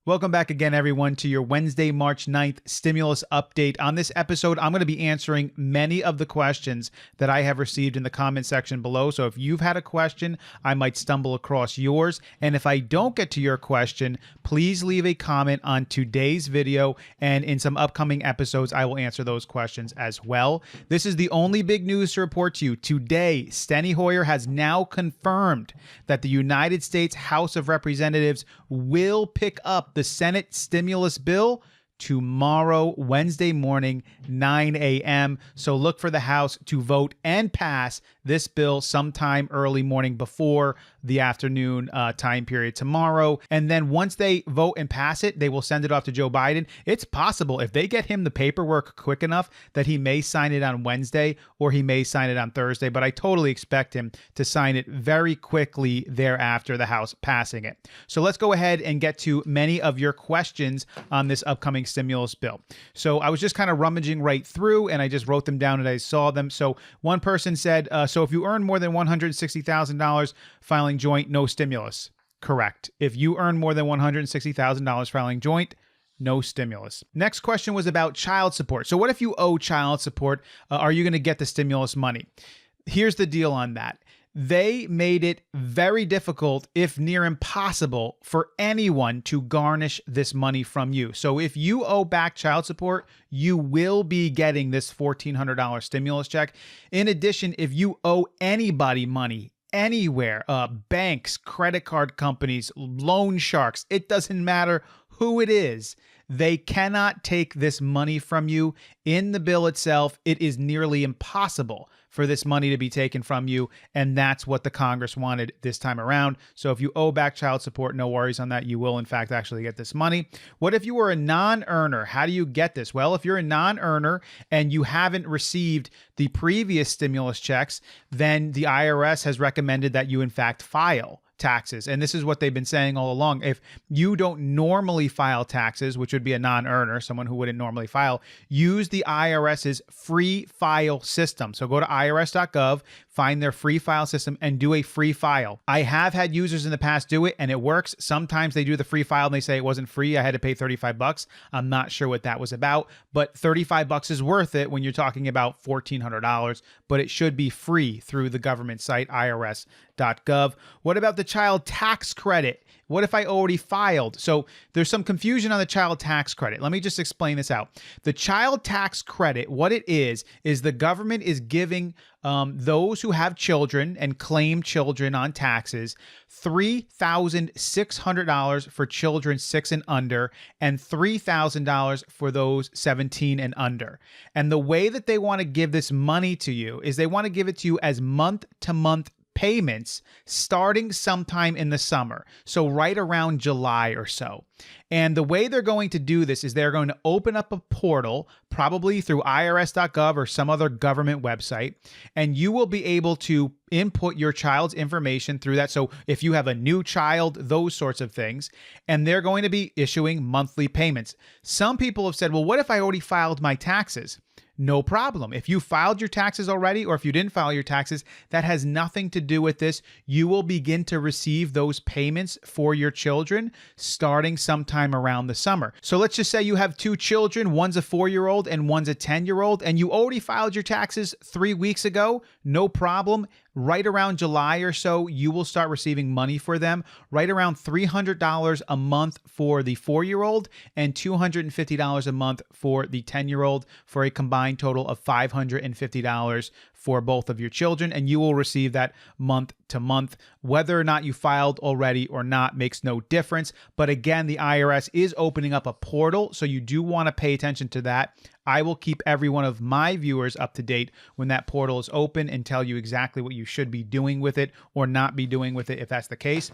Welcome back again, everyone, to your Wednesday, March 9th stimulus update. On this episode, I'm going to be answering many of the questions that I have received in the comment section below. So if you've had a question, I might stumble across yours. And if I don't get to your question, please leave a comment on today's video. And in some upcoming episodes, I will answer those questions as well. This is the only big news to report to you. Today, Steny Hoyer has now confirmed that the United States House of Representatives will pick up the Senate stimulus bill tomorrow, Wednesday morning, 9 a.m. So look for the House to vote and pass this bill sometime early morning before the afternoon time period tomorrow. And then once they vote and pass it, they will send it off to Joe Biden. It's possible if they get him the paperwork quick enough that he may sign it on Wednesday or he may sign it on Thursday. But I totally expect him to sign it very quickly thereafter the House passing it. So let's go ahead and get to many of your questions on this upcoming stimulus bill. So I was just kind of rummaging right through and I just wrote them down and I saw them. So one person said, so if you earn more than $160,000 filing joint, no stimulus. Correct. If you earn more than $160,000 filing joint, no stimulus. Next question was about child support. So what if you owe child support? Are you going to get the stimulus money? Here's the deal on that. They made it very difficult, if near impossible, for anyone to garnish this money from you. So if you owe back child support, you will be getting this $1,400 stimulus check. In addition, if you owe anybody money, anywhere, banks, credit card companies, loan sharks, it doesn't matter who it is, they cannot take this money from you. In the bill itself, it is nearly impossible for this money to be taken from you, and that's what the Congress wanted this time around. So if you owe back child support, no worries on that. You will, in fact, actually get this money. What if you were a non-earner? How do you get this? Well, if you're a non-earner and you haven't received the previous stimulus checks, then the IRS has recommended that you, in fact, file taxes. And this is what they've been saying all along. If you don't normally file taxes, which would be a non-earner, someone who wouldn't normally file, use the IRS's free file system. So go to irs.gov, find their free file system and do a free file. I have had users in the past do it and it works. Sometimes they do the free file and they say it wasn't free. I had to pay $35. I'm not sure what that was about, but $35 is worth it when you're talking about $1,400, but it should be free through the government site, irs.gov. What about the child tax credit? What if I already filed? So there's some confusion on the child tax credit. Let me just explain this out. The child tax credit, what it is the government is giving those who have children and claim children on taxes $3,600 for children 6 and under and $3,000 for those 17 and under. And the way that they want to give this money to you is they want to give it to you as month-to-month payments starting sometime in the summer. So right around July or so. And the way they're going to do this is they're going to open up a portal, probably through irs.gov or some other government website, and you will be able to input your child's information through that. So if you have a new child, those sorts of things, and they're going to be issuing monthly payments. Some people have said, well, what if I already filed my taxes? No problem. If you filed your taxes already, or if you didn't file your taxes, that has nothing to do with this. You will begin to receive those payments for your children starting sometime around the summer. So let's just say you have 2 children, one's a 4-year-old and one's a 10-year-old, and you already filed your taxes 3 weeks ago. No problem. Right around July or so, you will start receiving money for them. Right around $300 a month for the 4-year-old and $250 a month for the 10-year-old, for a combined total of $550 for both of your children, and you will receive that month to month. Whether or not you filed already or not makes no difference. But again, the IRS is opening up a portal, so you do want to pay attention to that. I will keep every one of my viewers up to date when that portal is open and tell you exactly what you should be doing with it or not be doing with it if that's the case.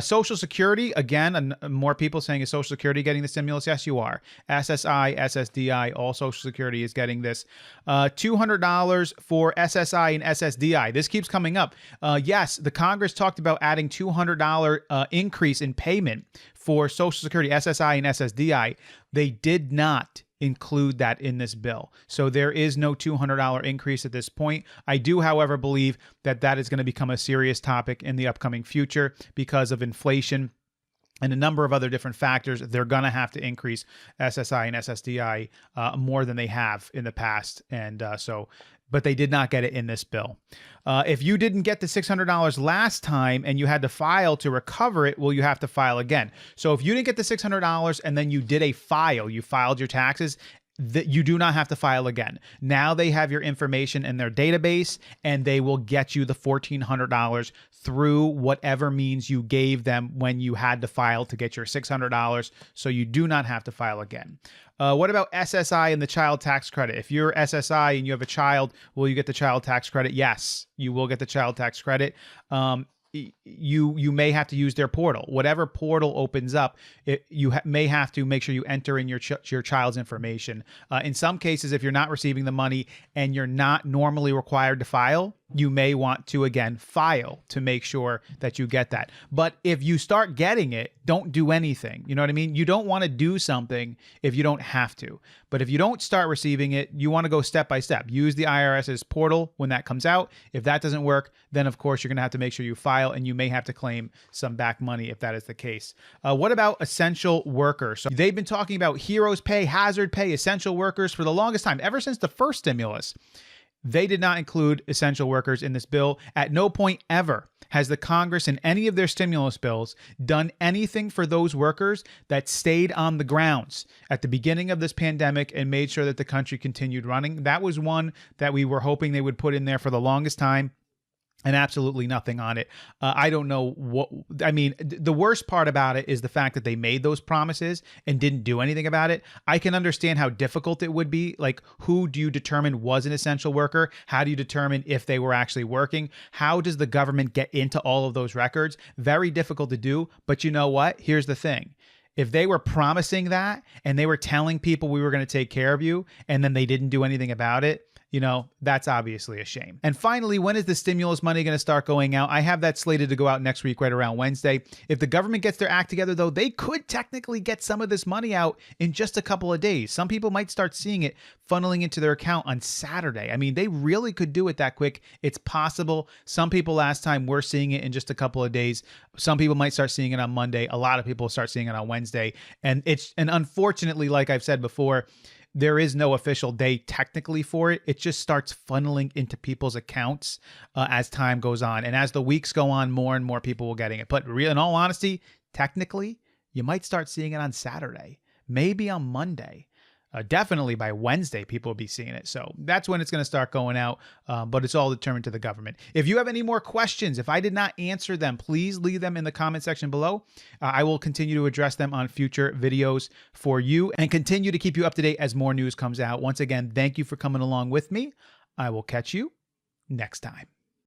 Social Security, again, more people saying, is Social Security getting the stimulus? Yes, you are. SSI, SSDI, all Social Security is getting this. $200 for SSI and SSDI. This keeps coming up. Yes, the Congress talked about adding $200 increase in payment for Social Security, SSI and SSDI. They did not include that in this bill. So there is no $200 increase at this point. I do, however, believe that that is going to become a serious topic in the upcoming future because of inflation and a number of other different factors, they're going to have to increase SSI and SSDI more than they have in the past. And but they did not get it in this bill. If you didn't get the $600 last time and you had to file to recover it, well, you have to file again. So if you didn't get the $600 and then you did a file, you filed your taxes, that you do not have to file again. Now they have your information in their database and they will get you the $1,400 through whatever means you gave them when you had to file to get your $600. So you do not have to file again. What about SSI and the child tax credit? If you're SSI and you have a child, will you get the child tax credit? Yes, you will get the child tax credit. You may have to use their portal. Whatever portal opens up, you may have to make sure you enter in your child's information. In some cases, if you're not receiving the money and you're not normally required to file, you may want to, again, file to make sure that you get that. But if you start getting it, don't do anything. You know what I mean? You don't want to do something if you don't have to. But if you don't start receiving it, you want to go step by step. Use the IRS's portal when that comes out. If that doesn't work, then of course you're going to have to make sure you file, and you may have to claim some back money if that is the case. What about essential workers? So they've been talking about heroes pay, hazard pay, essential workers for the longest time, ever since the first stimulus. They did not include essential workers in this bill. At no point ever has the Congress in any of their stimulus bills done anything for those workers that stayed on the grounds at the beginning of this pandemic and made sure that the country continued running. That was one that we were hoping they would put in there for the longest time. And absolutely nothing on it. I don't know what, I mean, the worst part about it is the fact that they made those promises and didn't do anything about it. I can understand how difficult it would be. Like, who do you determine was an essential worker? How do you determine if they were actually working? How does the government get into all of those records? Very difficult to do. But you know what? Here's the thing. If they were promising that and they were telling people we were going to take care of you and then they didn't do anything about it, you know, that's obviously a shame. And finally, when is the stimulus money going to start going out? I have that slated to go out next week, right around Wednesday. If the government gets their act together, though, they could technically get some of this money out in just a couple of days. Some people might start seeing it funneling into their account on Saturday. I mean, they really could do it that quick. It's possible. Some people last time were seeing it in just a couple of days. Some people might start seeing it on Monday. A lot of people start seeing it on Wednesday. And unfortunately, like I've said before, there is no official day technically for it. It just starts funneling into people's accounts as time goes on. And as the weeks go on, more and more people will getting it. But in all honesty, technically, you might start seeing it on Saturday, maybe on Monday. Definitely by Wednesday, people will be seeing it. So that's when it's going to start going out, but it's all determined to the government. If you have any more questions, if I did not answer them, please leave them in the comment section below. I will continue to address them on future videos for you and continue to keep you up to date as more news comes out. Once again, thank you for coming along with me. I will catch you next time.